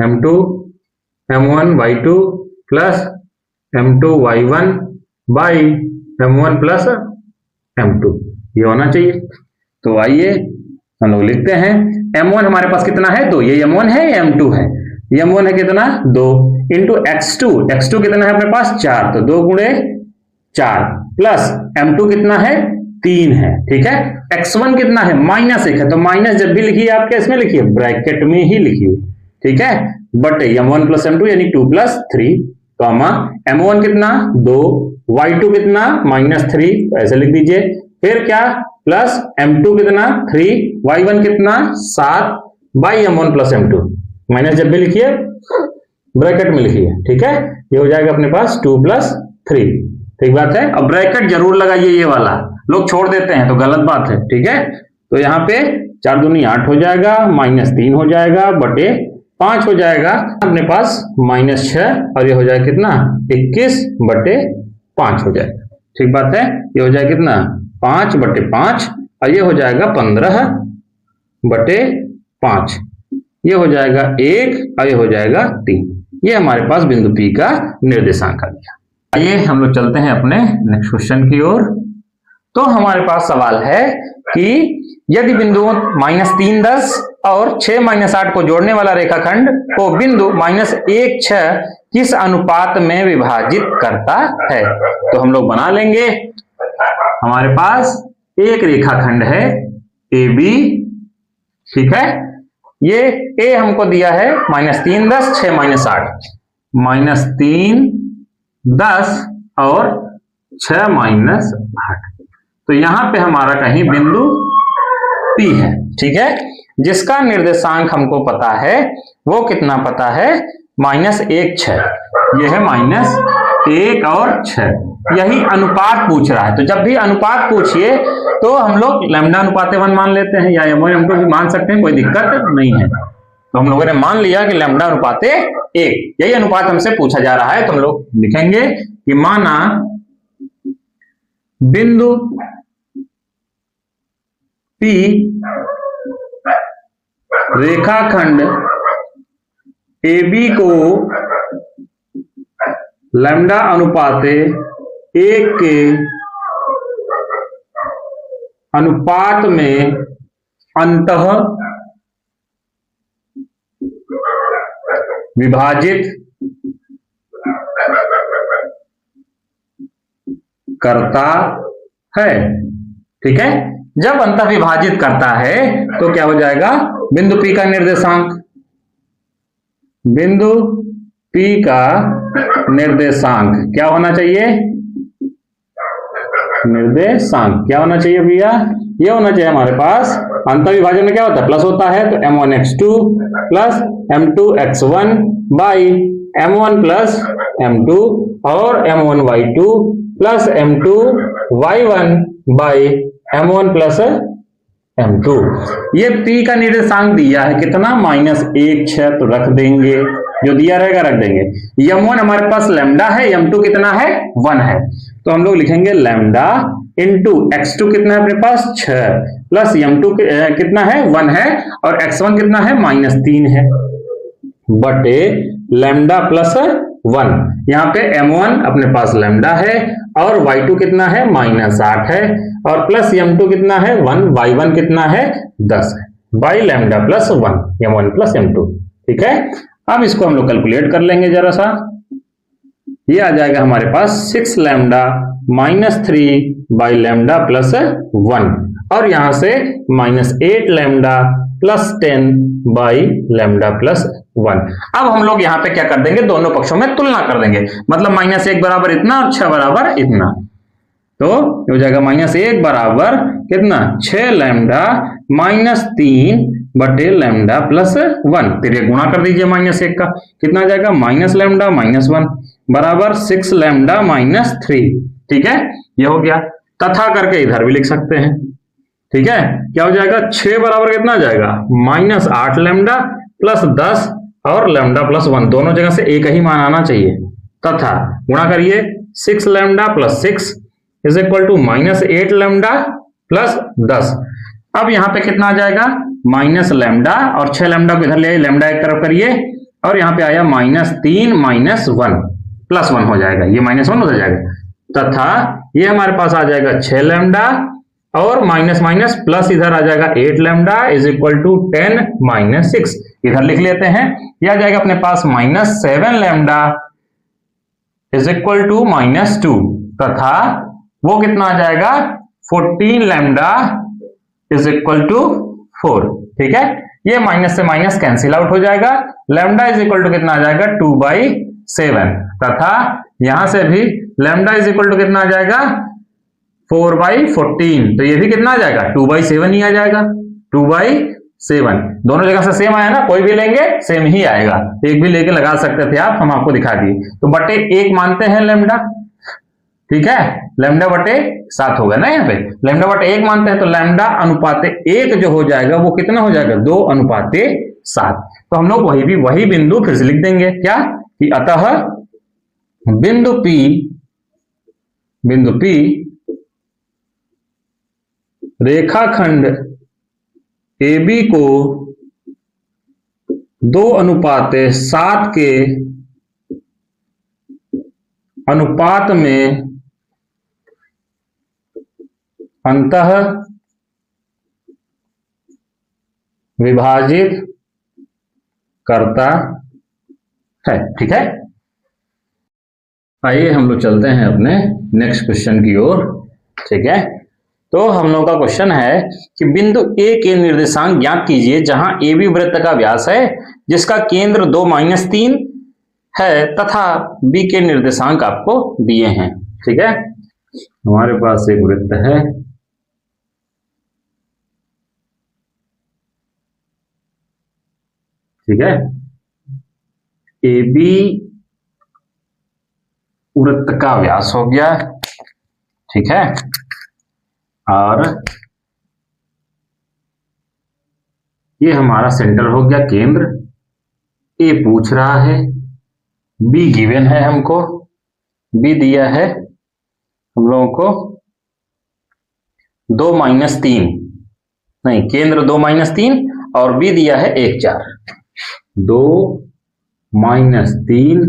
m2 m1 y2 plus m2 y1 by m1 plus m2, ये होना चाहिए। तो आइए हम लोग लिखते हैं, m1 हमारे पास कितना है 2, ये m1 है या m2 है, m1 है कितना 2 इंटू x2 कितना है अपने पास 4, तो 2 गुणे 4 प्लस m2 कितना है 3 है। ठीक है, x1 कितना है -1 है, तो माइनस जब भी लिखिए आप इसमें लिखिए ब्रैकेट में ही लिखिए। ठीक है, बटे m1 प्लस m2 यानी 2 प्लस 3, कॉमा m1 कितना 2, y2 कितना -3, ऐसे लिख दीजिए। फिर क्या प्लस m2 कितना 3, y1 कितना 7 by m1 plus m2, minus जब भी लिखिए ब्रैकेट में लिखिए। ठीक है, ये हो जाएगा अपने पास 2 प्लस 3। ठीक बात है, अब ब्रैकेट जरूर लगाइए, ये वाला लोग छोड़ देते हैं तो गलत बात है। ठीक है, तो यहाँ पे 4 दूनी 8 हो जाएगा, -3 हो जाएगा, बटे 5 हो जाएगा अपने पास -6, और ये हो जाएगा कितना 21 बटे 5 हो जाएगा। ठीक बात है, ये हो जाएगा कितना 5/5 और ये हो जाएगा 15/5, ये हो जाएगा 1 और ये हो जाएगा 3। ये हमारे पास बिंदु P का निर्देशांक आ गया। आइए हम लोग चलते हैं अपने नेक्स्ट क्वेश्चन की ओर। तो हमारे पास सवाल है कि यदि बिंदुओं -3, 10 और 6, -8 को जोड़ने वाला रेखाखंड को बिंदु -1, 6 किस अनुपात में विभाजित करता है। तो हम लोग बना लेंगे। हमारे पास एक रेखाखंड है AB, ठीक है। ये A हमको दिया है -3, 10, 6, -8, -3, 10 और 6, -8। तो यहां पे हमारा कहीं बिंदु P है, ठीक है, जिसका निर्देशांक हमको पता है। वो कितना पता है? -1, 6। यह है -1 और 6। यही अनुपात पूछ रहा है। तो जब भी अनुपात पूछिए तो हम लोग लैम्डा अनुपात 1 मान लेते हैं, या M1 M2 भी मान सकते हैं, कोई दिक्कत नहीं है। तो हम लोगों ने मान लिया कि लैम्डा अनुपात 1, यही अनुपात हमसे पूछा जा रहा है। तो हम लोग लिखेंगे कि माना बिंदु P रेखाखंड AB को लैम्डा अनुपात 1 के अनुपात में अंतः विभाजित करता है, ठीक है। जब अंतः विभाजित करता है तो क्या हो जाएगा? बिंदु P का निर्देशांक, बिंदु P का निर्देशांक क्या होना चाहिए? निर्देशांक क्या होना चाहिए भैया? ये होना चाहिए हमारे पास, अंतः विभाजन में क्या होता है? प्लस होता है। तो M1x2 plus M2x1 by M1 plus M2 और M1y2 plus M2y1 by M1 plus M2। ये P का निर्देशांक दिया है कितना? -1, 6। तो रख देंगे, जो दिया रहेगा रख देंगे। M1 हमारे पास लैम्डा है, M2 कितना है? 1 है। तो हम लोग लिखेंगे लैम्डा इंटू x2 कितना है अपने पास? 6 प्लस M2 कितना है? 1 है, और x1 कितना है? -3 है, बटे लैम्डा प्लस 1। यहाँ पे M1 अपने पास लैम्डा है और y2 कितना है? -8 है, और प्लस M2 कितना है? 1, y1 कितना है? 10 है, by lambda plus 1, M1 plus M2, ठीक है। अब इसको हम लोग कैलकुलेट कर लेंगे जरा सा। ये आ जाएगा हमारे पास 6 लैम्डा -3 बाई लैम्डा प्लस 1, और यहां से -8 lambda plus 10 by lambda plus 1। अब हम लोग यहाँ पे क्या कर देंगे? दोनों पक्षों में तुलना कर देंगे, मतलब -1 बराबर इतना और 6 बराबर इतना। तो हो जाएगा -1 बराबर कितना? 6 लैम्डा -3 बटे लैम्डा प्लस 1। फिर ये गुणा कर दीजिए -1 का, कितना आ जाएगा? -लैम्डा -1 बराबर 6 लैम्डा -3, ठीक है। ये हो गया। तथा करके इधर भी लिख सकते हैं, ठीक है। क्या हो जाएगा? 6 बराबर कितना आ जाएगा? -8 लैम्डा प्लस 10 और लैम्डा प्लस 1, दोनों जगह से एक ही मान आना चाहिए। तथा गुणा करिए 6 lambda plus 6 is equal to -8 lambda plus 10। अब यहाँ पे कितना आ जाएगा? -लैम्डा, और 6 लैम्डा को इधर ले आइए, लैम्डा एक तरफ करिए, और यहाँ पे आया -3 -1 प्लस 1 हो जाएगा, ये -1 हो जाएगा। तथा ये हमारे पास आ जाएगा 6 लैम्डा और माइनस प्लस इधर आ जाएगा 8 लैम्डा इज इक्वल टू 10 - 6, इधर लिख लेते हैं। ये आ जाएगा अपने पास -7 लैम्डा इज इक्वल टू -2, तथा वो कितना आ जाएगा? 14 लैम्डा इज इक्वल टू 4, ठीक है। ये माइनस से माइनस कैंसिल आउट हो जाएगा। लैम्डा इज इक्वल टू कितना आ जाएगा? 2/7, तथा यहां से भी लैम्डा इज इक्वल टू कितना आ जाएगा? 4/14, तो ये भी कितना आ जाएगा? 2/7 ही आ जाएगा, 2/7। दोनों जगह से सेम आया ना, कोई भी लेंगे सेम ही आएगा, एक भी लेके लगा सकते थे आप, हम आपको दिखा दिए। तो बटे 1 मानते हैं लैम्डा, ठीक है, लैम्डा बटे 7 होगा ना, यहाँ पे लैम्डा बटे 1 मानते हैं, तो लैम्डा अनुपात 1 जो हो जाएगा वो कितना हो जाएगा? 2:7। तो हम लोग वही बिंदु फिर से लिख देंगे, क्या कि अतः बिंदु P रेखाखंड AB को 2:7 के अनुपात में अंतः विभाजित करता है। ठीक है, आइए हम लोग चलते हैं अपने नेक्स्ट क्वेश्चन की ओर। ठीक है, तो हम लोग का क्वेश्चन है कि बिंदु A के निर्देशांक ज्ञात कीजिए जहां AB वृत्त का व्यास है जिसका केंद्र 2-3 है तथा B के निर्देशांक आपको दिए हैं। ठीक है, हमारे पास एक वृत्त है, ठीक है, AB वृत्त का व्यास हो गया। ठीक है, और ये हमारा सेंटर हो गया, केंद्र। ए पूछ रहा है, बी गिवन है, हमको बी दिया है हम लोगों को 2-3, नहीं केंद्र 2-3 और बी दिया है 1-4। 2-3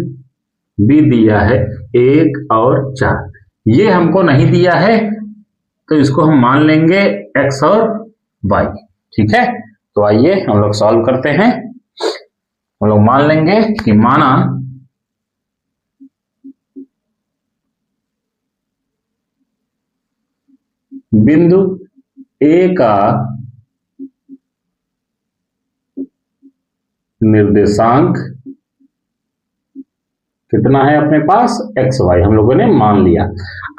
बी दिया है 1 और 4। ये हमको नहीं दिया है तो इसको हम मान लेंगे x और y। ठीक है, तो आइए हम लोग सॉल्व करते हैं। हम लोग मान लेंगे कि माना बिंदु A का निर्देशांक कितना है अपने पास, xy हम लोगों ने मान लिया।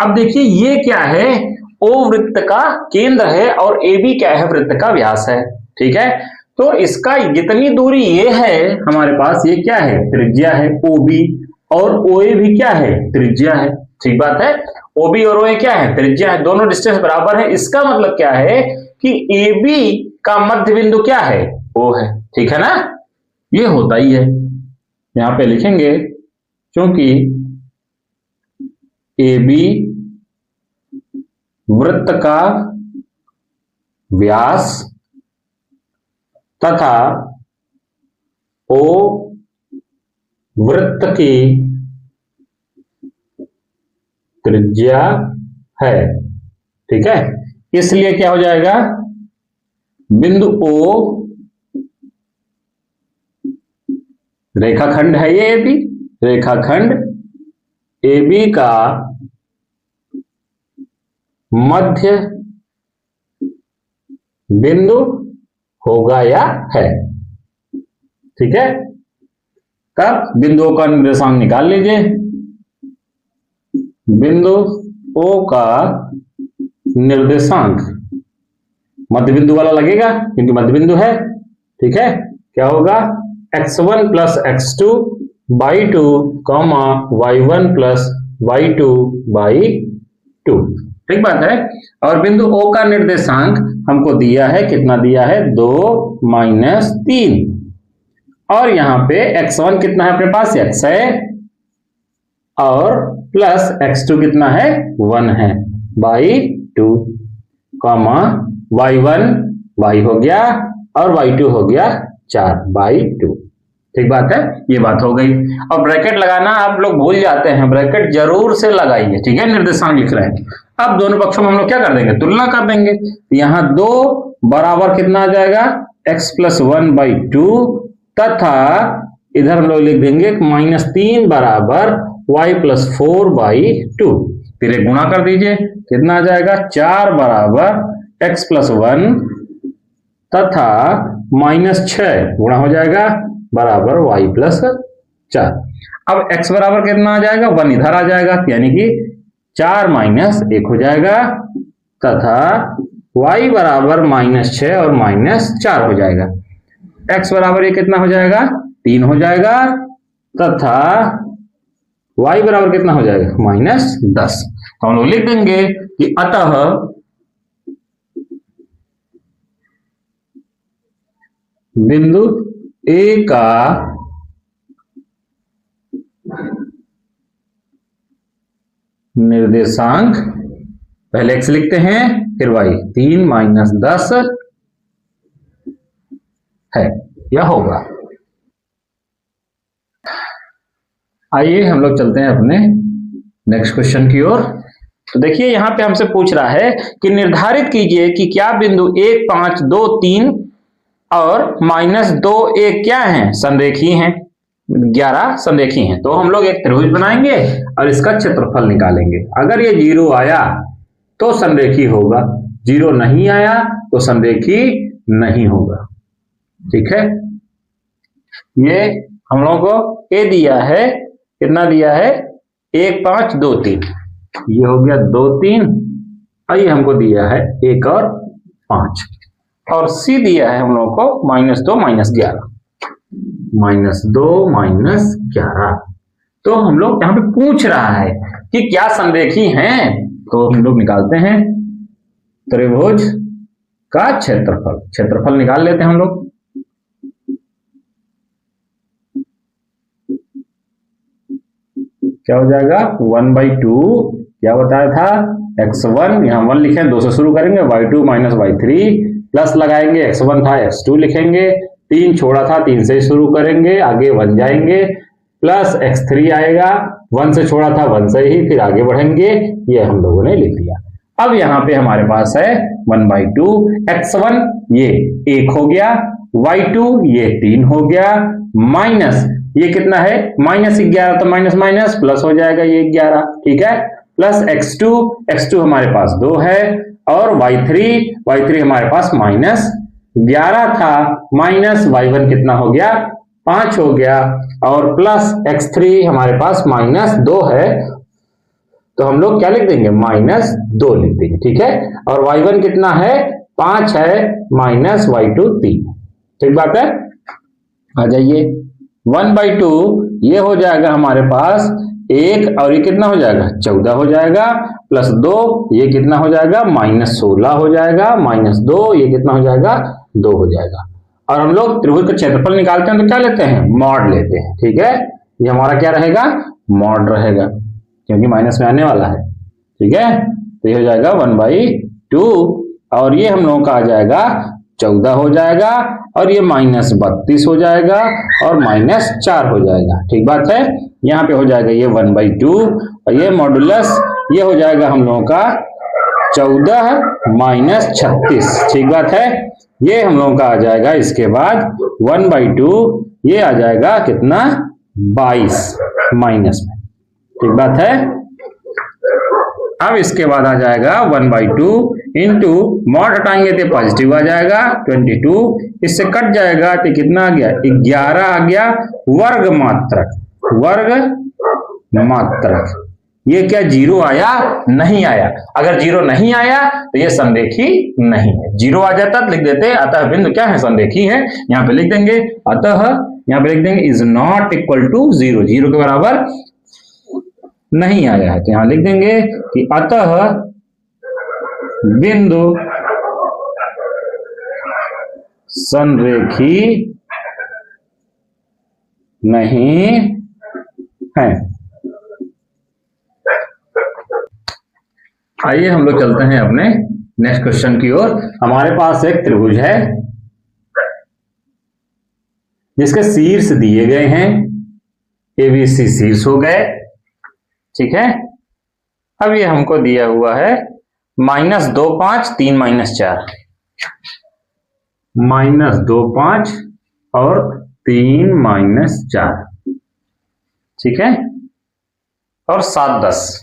अब देखिए ये क्या है, O वृत्त का केंद्र है और AB क्या है, वृत्त का व्यास है। ठीक है, तो इसका जितनी दूरी ये है हमारे पास, ये क्या है, त्रिज्या है OB, और OA भी क्या है, त्रिज्या है। ठीक बात है, OB और OA क्या है, त्रिज्या है, दोनों डिस्टेंस बराबर है। इसका मतलब क्या है कि AB का मध्य बिंदु क्या है, O है। ठीक है ना, ये होता ही है, यहां पे लिखेंगे क्योंकि AB वृत्त का व्यास तथा O वृत्त की त्रिज्या है। ठीक है, इसलिए क्या हो जाएगा, बिंदु O रेखाखंड है ये AB, रेखाखंड AB का मध्य बिंदु होगा या है। ठीक है, तब बिंदुओं का निर्देशांक निकाल लीजिए। बिंदु O का निर्देशांक मध्य बिंदु वाला लगेगा क्योंकि मध्य बिंदु है। ठीक है, क्या होगा, x1 plus x2 by 2 y1 plus y2 by 2। ठीक बात है, और बिंदु O का निर्देशांक हमको दिया है, कितना दिया है, 2-3, और यहां पे x1 कितना है अपने पास, x है, और प्लस x2 कितना है, 1 है, बाई 2, y1 y हो गया और y2 हो गया 4 बाई 2। ठीक बात है, ये बात हो गई। अब ब्रैकेट लगाना आप लोग भूल जाते हैं, ब्रैकेट जरूर से लगाइए। ठीक है, निर्देशांक लिख रहे हैं। अब दोनों पक्षों में हम लोग क्या कर देंगे, तुलना कर देंगे। यहां 2 बराबर कितना आ जाएगा, x प्लस 1/2, तथा इधर हम लोग लिख देंगे -3 बराबर y प्लस 4/2। फिर एक गुणा कर दीजिए, कितना आ जाएगा, 4 बराबर x प्लस 1 तथा -6 गुणा हो जाएगा बराबर y प्लस 4। अब x बराबर कितना आ जाएगा, 1 इधर आ जाएगा, यानी कि 4 माइनस 1 हो जाएगा, तथा y बराबर -6 और -4 हो जाएगा। x बराबर ये कितना हो जाएगा, 3 हो जाएगा, तथा y बराबर कितना हो जाएगा, -10। तो हम लोग लिख देंगे कि अतः बिंदु A का निर्देशांक पहले x लिखते हैं फिर y, 3 माइनस 10 है, यह होगा। आइए हम लोग चलते हैं अपने नेक्स्ट क्वेश्चन की ओर। तो देखिए यहाँ पे हमसे पूछ रहा है कि निर्धारित कीजिए कि क्या बिंदु 1, 5, 2, 3 और -2, 1 क्या हैं, संरेखीय हैं, 11 संरेखीय हैं। तो हम लोग एक त्रिभुज बनाएंगे और इसका क्षेत्रफल निकालेंगे। अगर ये 0 आया तो संरेखीय होगा, 0 नहीं आया तो संरेखीय नहीं होगा। ठीक है, ये हम लोगों को ए दिया है, कितना दिया है, 1, 5, 2, 3, ये हो गया 2, 3, और ये हमको दिया है 1 और 5, और सी दिया है हम लोगों को -2 -11, -2 -11। तो हम लोग यहाँ पे पूछ रहा है कि क्या संरेखीय हैं, तो हम लोग निकालते हैं त्रिभुज का क्षेत्रफल। क्षेत्रफल निकाल लेते हैं हम लोग। क्या हो जाएगा, 1/2, क्या बताया था, x1, यहाँ 1 लिखे, 2 से शुरू करेंगे, y2 - y3 प्लस लगाएंगे, x1 था x2 लिखेंगे, 3 छोड़ा था, 3 से शुरू करेंगे, आगे 1 जाएंगे, प्लस x3 आएगा, 1 से छोड़ा था 1 से ही, फिर आगे बढ़ेंगे, ये हम लोगों ने लिख दिया। अब यहाँ पे हमारे पास है 1/2, x1 ये 1 हो गया, y2 ये 3 हो गया, माइनस ये कितना है, -11, तो माइनस माइनस प्लस हो जाएगा ये 11, ठीक है, प्लस x2 हमारे पास 2 है, और y3 हमारे पास -11 था, माइनस y1 कितना हो गया, 5 हो गया, और प्लस x3 हमारे पास -2 है, तो हम लोग क्या लिख देंगे, -2 लिख देंगे। ठीक है, और y1 कितना है, 5 है, माइनस y2 3, ठीक बात है। आ जाइए, 1/2 ये हो जाएगा हमारे पास 1, और ये कितना हो जाएगा, 14 हो जाएगा, प्लस 2 ये कितना हो जाएगा, -16 हो जाएगा, -2 ये कितना हो जाएगा, 2 हो जाएगा। और हम लोग त्रिभुज का क्षेत्रफल निकालते हैं तो क्या लेते हैं, मॉड लेते हैं। ठीक है, ये हमारा क्या रहेगा, मॉड रहेगा, क्योंकि माइनस में आने वाला है। ठीक है, तो ये हो जाएगा 1/2, और ये हम लोगों का आ जाएगा 14 हो जाएगा, और ये -32 हो जाएगा, और -4 हो जाएगा। ठीक बात है, यहाँ पे हो जाएगा ये 1/2, और ये मॉडुलस ये हो जाएगा हम लोगों का 14 - 36। ठीक बात है, ये हम लोगों का आ जाएगा, इसके बाद 1/2 ये आ जाएगा कितना, 22 माइनस में। ठीक बात है, अब इसके बाद आ जाएगा 1/2 इंटू मॉड हटाएंगे तो पॉजिटिव आ जाएगा 22, इससे कट जाएगा तो कितना आ गया, 11 आ गया, वर्ग मात्रक। ये क्या 0 आया, नहीं आया। अगर 0 नहीं आया तो ये संरेखीय नहीं है। 0 आ जाता तो लिख देते अतः बिंदु क्या है, संरेखीय है। यहाँ पे लिख देंगे अतः, यहाँ पे लिख देंगे इज नॉट इक्वल टू 0, 0 के बराबर नहीं आया है, तो यहां लिख देंगे कि अतः बिंदु संरेखीय नहीं है। आइए हम लोग चलते हैं अपने नेक्स्ट क्वेश्चन की ओर। हमारे पास एक त्रिभुज है जिसके शीर्ष दिए गए हैं, ABC शीर्ष हो गए। ठीक है, अब ये हमको दिया हुआ है -2, 5, 3, -4, -2, 5 और 3, -4। ठीक है, और 7, 10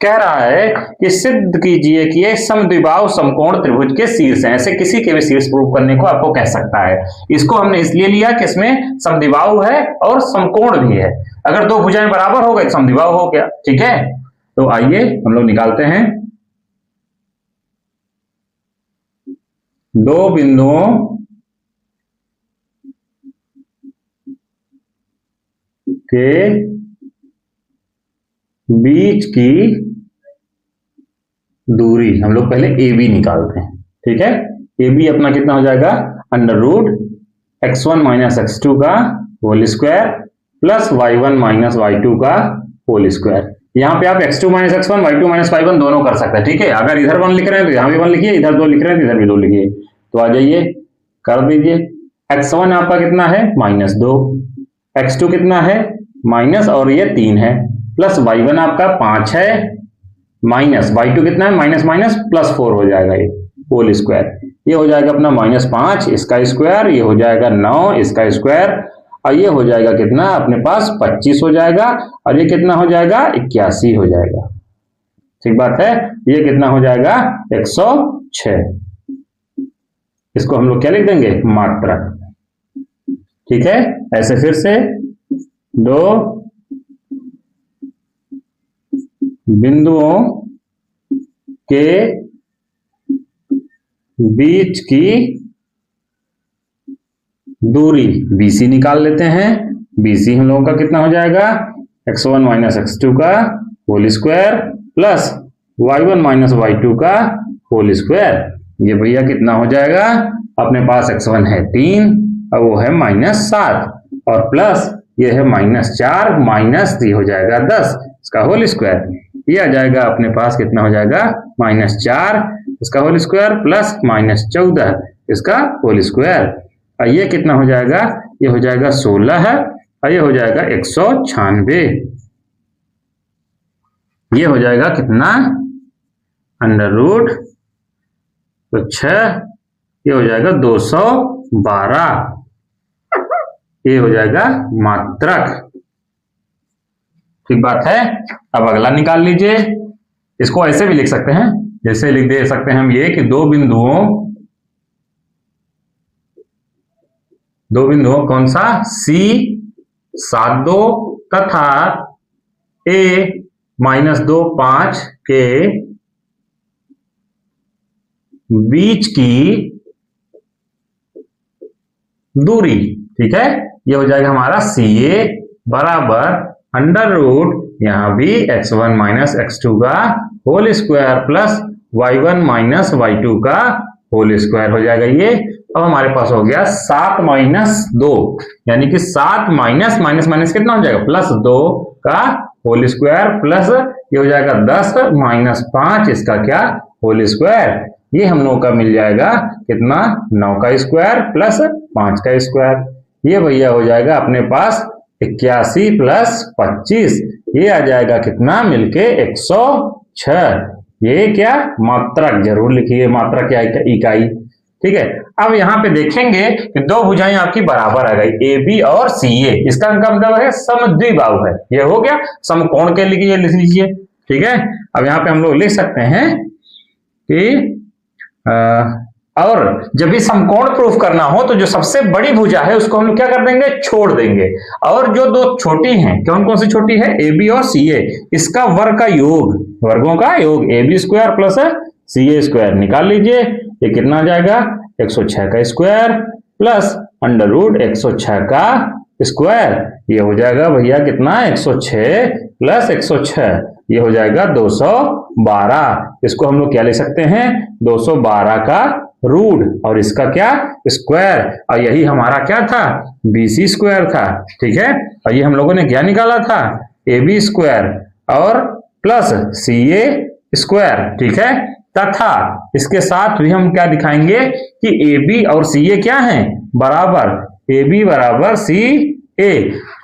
कह रहा है कि सिद्ध कीजिए कि ये समद्विबाहु समकोण त्रिभुज के शीर्ष हैं। ऐसे किसी के भी शीर्ष प्रूव करने को आपको कह सकता है। इसको हमने इसलिए लिया कि इसमें समद्विबाहु है और समकोण भी है। अगर दो भुजाएं बराबर हो गए तो समद्विबाहु हो गया। ठीक है, तो आइए हम लोग निकालते हैं। दो बिंदुओं के बीच की दूरी हम लोग पहले AB निकालते हैं। ठीक है, AB अपना कितना हो जाएगा, √x1 - x2 का whole square plus y1 - y2 का होल स्क्वायर। यहाँ पे आप x2 minus x1 y2 minus y1 दोनों कर सकते हैं, ठीक है। अगर इधर 1 लिख रहे हैं तो यहाँ भी 1 लिखिए, इधर 2 लिख रहे हैं तो इधर भी 2 लिखिए। तो आ जाइए कर दीजिए। x1 आपका कितना है -2, x2 कितना है माइनस और ये 3 है, प्लस y1 आपका 5 है, माइनस y2 कितना है माइनस माइनस प्लस 4 हो जाएगा, ये होल स्क्वायर। ये हो जाएगा अपना -5 इसका स्क्वायर, ये हो जाएगा 9 इसका स्क्वायर, और ये हो जाएगा कितना अपने पास 25 हो जाएगा, और ये कितना हो जाएगा 81 हो जाएगा। ठीक बात है। ये कितना हो जाएगा 106। इसको हम लोग क्या लिख देंगे मात्रक। ठीक है, ऐसे फिर से दो बिंदुओं के बीच की दूरी BC निकाल लेते हैं। BC हम लोगों का कितना हो जाएगा x1 माइनस x2 का whole square plus y1 minus y2 का होल स्क्वायर। ये भैया कितना हो जाएगा, अपने पास x1 है 3 और वो है -7 और प्लस ये है -4 माइनस ये हो जाएगा 10 इसका होल स्क्वायर। ये आ जाएगा अपने पास कितना हो जाएगा -4 इसका होल स्क्वायर प्लस -14 इसका होल स्क्वायर। और ये कितना हो जाएगा, ये हो जाएगा 16 है और ये हो जाएगा 196। ये हो जाएगा कितना अंडर रूट तो 6, ये हो जाएगा 212। ये हो जाएगा मात्रक। ठीक बात है। अब अगला निकाल लीजिए। इसको ऐसे भी लिख सकते हैं, जैसे लिख दे सकते हैं हम ये कि दो बिंदुओं कौन सा C 7 तथा A -2 5 के बीच की दूरी। ठीक है, ये हो जाएगा हमारा CA बराबर अंडर रूट यहाँ भी x1 माइनस x2 का whole square plus y1 minus y2 का होल स्क्वायर हो जाएगा। ये अब हमारे पास हो गया 7 माइनस 2 यानी कि 7 माइनस माइनस माइनस कितना हो जाएगा +2 का होल स्क्वायर प्लस ये हो जाएगा 10 माइनस 5 इसका क्या होल स्क्वायर। ये हम लोगों का मिल जाएगा कितना 9 का स्क्वायर प्लस 5 का स्क्वायर। ये भैया हो जाएगा अपने पास 81 प्लस 25, ये आ जाएगा कितना मिलके 106। ये क्या मात्रक, जरूर लिखिए मात्रक क्या इकाई। ठीक है, अब यहाँ पे देखेंगे कि दो भुजाएं आपकी बराबर आ गई AB और CA, इसका मतलब है समद्विबाहु है। ये हो गया समकोण के लिए लिख लीजिए। ठीक है, अब यहाँ पे हम लोग लिख सकते हैं कि और जब भी समकोण प्रूफ करना हो तो जो सबसे बड़ी भुजा है उसको हम लोग क्या कर देंगे छोड़ देंगे, और जो दो छोटी हैं कौन कौन सी छोटी है AB और CA, इसका वर्ग का योग, वर्गों का योग AB square plus CA square निकाल लीजिए। ये कितना आ जाएगा 106 का स्क्वायर प्लस अंडर रूट 106 का स्क्वायर। ये हो जाएगा भैया कितना 106 प्लस 106, ये हो जाएगा 212। इसको हम लोग क्या ले सकते हैं 212 का रूट और इसका क्या स्क्वायर, और यही हमारा क्या था BC स्क्वायर था। ठीक है, और ये हम लोगों ने क्या निकाला था AB स्क्वायर और प्लस CA स्क्वायर। ठीक है, तथा इसके साथ भी हम क्या दिखाएंगे कि AB और CA क्या हैं बराबर, AB बराबर CA।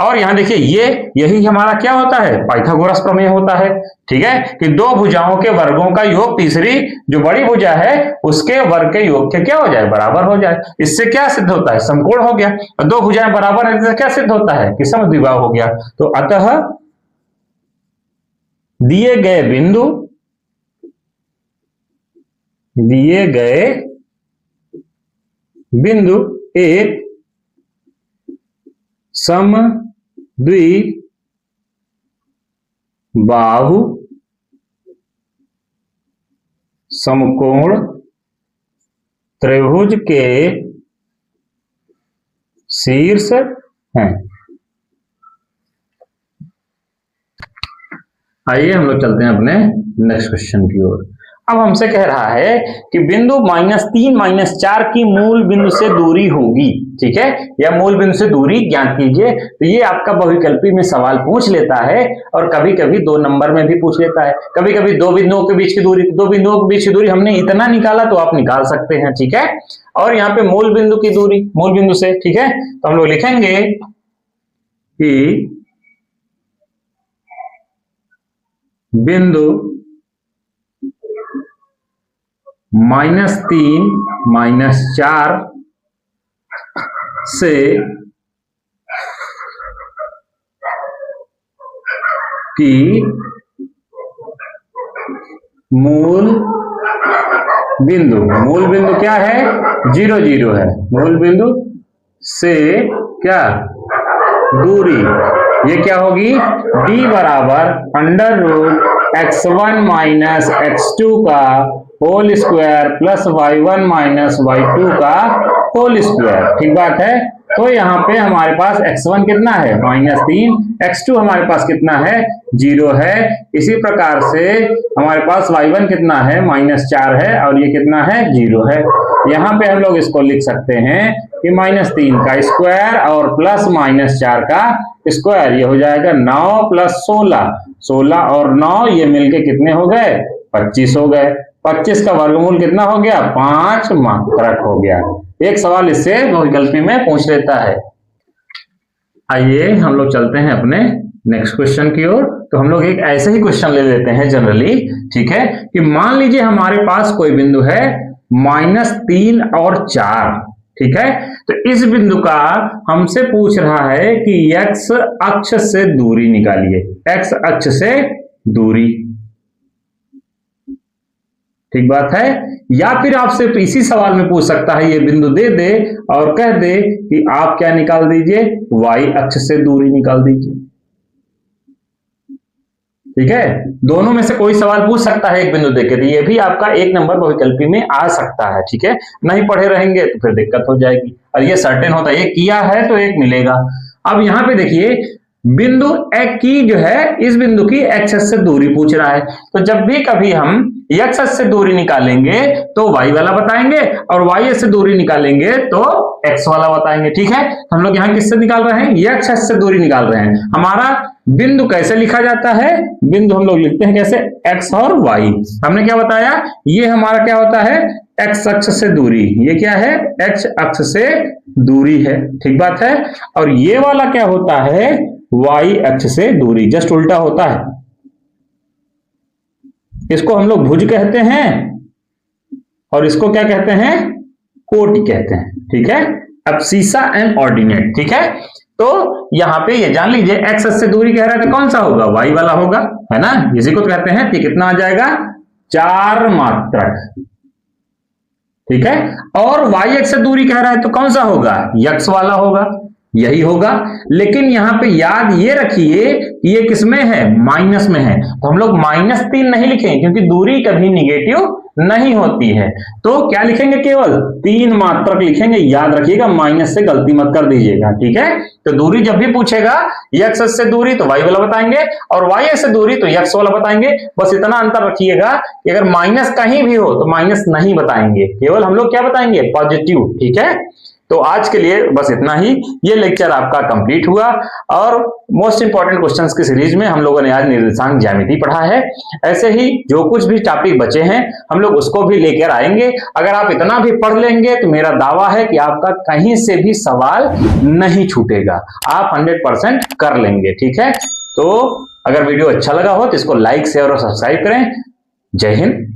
और यहां देखिए यही हमारा क्या होता है पाइथागोरस प्रमेय होता है। ठीक है, कि दो भुजाओं के वर्गों का योग तीसरी जो बड़ी भुजा है उसके वर्ग के योग के क्या हो जाए बराबर हो जाए। इससे क्या सिद्ध होता है समकोण हो गया, और दो भुजाएं बराबर है तो क्या सिद्ध होता है कि समद्विबाहु हो गया। तो अतः दिए गए बिंदु एक समद्विबाहु समकोण त्रिभुज के शीर्ष हैं। आइए हम लोग चलते हैं अपने नेक्स्ट क्वेश्चन की ओर। अब हमसे कह रहा है कि बिंदु -3 -4 की मूल बिंदु से दूरी होगी। ठीक है, या मूल बिंदु से दूरी ज्ञात कीजिए। तो ये आपका बहुविकल्पी में सवाल पूछ लेता है और कभी कभी 2 नंबर में भी पूछ लेता है, कभी कभी 2 बिंदुओं के बीच की दूरी, 2 बिंदुओं के बीच की दूरी हमने इतना निकाला तो आप निकाल सकते हैं, ठीक है। और यहाँ पे मूल बिंदु की दूरी, मूल बिंदु से, ठीक है, तो हम लोग लिखेंगे कि बिंदु -3 -4 से की मूल बिंदु क्या है, 0 0 है, मूल बिंदु से क्या दूरी, ये क्या होगी, d बराबर √x1 - x2 का whole square plus y1 - y2 का होल स्क्वायर, ठीक बात है। तो यहाँ पे हमारे पास x1 कितना है, -3, x2 हमारे पास कितना है, 0 है। इसी प्रकार से हमारे पास y1 कितना है, -4 है, और ये कितना है, 0 है। यहाँ पे हम लोग इसको लिख सकते हैं कि -3 का स्क्वायर और प्लस -4 का स्क्वायर, ये हो जाएगा 9 + 16, 16 और 9 ये मिलके कितने हो गए, 25 हो गए। 25 का वर्गमूल कितना हो गया, 5 मात्रक हो गया। एक सवाल इससे बहुविकल्पी में पूछ लेता है। आइए हम लोग चलते हैं अपने नेक्स्ट क्वेश्चन की ओर। तो हम लोग एक ऐसे ही क्वेश्चन ले लेते हैं जनरली, ठीक है, कि मान लीजिए हमारे पास कोई बिंदु है -3 और 4, ठीक है। तो इस बिंदु का हमसे पूछ रहा है कि x अक्ष से दूरी निकालिए, x अक्ष से दूरी, ठीक बात है। या फिर आपसे इसी सवाल में पूछ सकता है, ये बिंदु दे दे और कह दे कि आप क्या निकाल दीजिए, y अक्ष से दूरी निकाल दीजिए, ठीक है। दोनों में से कोई सवाल पूछ सकता है एक बिंदु देके, तो ये भी आपका 1 नंबर बहुविकल्पी में आ सकता है, ठीक है। नहीं पढ़े रहेंगे तो फिर दिक्कत हो जाएगी, और ये सर्टेन होता है, ये किया है तो 1 मिलेगा। अब यहां पे देखिए बिंदु x की जो है, इस बिंदु की x से दूरी पूछ रहा है। तो जब भी कभी हम x से दूरी निकालेंगे तो y वाला बताएंगे, और y से दूरी निकालेंगे तो x वाला बताएंगे, ठीक है। हम लोग यहाँ किससे निकाल रहे हैं, x से दूरी निकाल रहे हैं। हमारा बिंदु कैसे लिखा जाता है, बिंदु हम लोग लिखते हैं कैसे, x और y। हमने क्या बताया, ये हमारा क्या होता है, x अक्ष से दूरी, ये क्या है, x अक्ष से दूरी है, ठीक बात है। और ये वाला क्या होता है, y अक्ष से दूरी, जस्ट उल्टा होता है। इसको हम लोग भुज कहते हैं और इसको क्या कहते हैं, कोटि कहते हैं, ठीक है। अब्सिसा एंड ऑर्डिनेट, ठीक है। तो यहां पे ये जान लीजिए x से दूरी कह रहा है तो कौन सा होगा, y वाला होगा, है ना। इसी को तो कहते हैं कि कितना आ जाएगा, 4 मात्रक, ठीक है। और y से दूरी कह रहा है तो कौन सा होगा, x वाला होगा, यही होगा। लेकिन यहां पे याद ये रखिए कि ये किसमें है, माइनस में है। तो हम लोग -3 नहीं लिखेंगे क्योंकि दूरी कभी निगेटिव नहीं होती है। तो क्या लिखेंगे, केवल 3 मात्रक लिखेंगे, याद रखिएगा, माइनस से गलती मत कर दीजिएगा, ठीक है। तो दूरी जब भी पूछेगा, x से दूरी तो y वाला बताएंगे, और y से दूरी तो x वाला बताएंगे। बस इतना अंतर रखिएगा कि अगर माइनस कहीं भी हो तो माइनस नहीं बताएंगे, केवल हम लोग क्या बताएंगे, पॉजिटिव, ठीक है। तो आज के लिए बस इतना ही। ये लेक्चर आपका कंप्लीट हुआ, और मोस्ट इंपॉर्टेंट क्वेश्चंस की सीरीज में हम लोगों ने आज निर्देशांक ज्यामिति पढ़ा है। ऐसे ही जो कुछ भी टॉपिक बचे हैं हम लोग उसको भी लेकर आएंगे। अगर आप इतना भी पढ़ लेंगे तो मेरा दावा है कि आपका कहीं से भी सवाल नहीं छूटेगा, आप 100% कर लेंगे, ठीक है। तो अगर वीडियो अच्छा लगा हो तो इसको लाइक, शेयर और सब्सक्राइब करें। जय हिंद।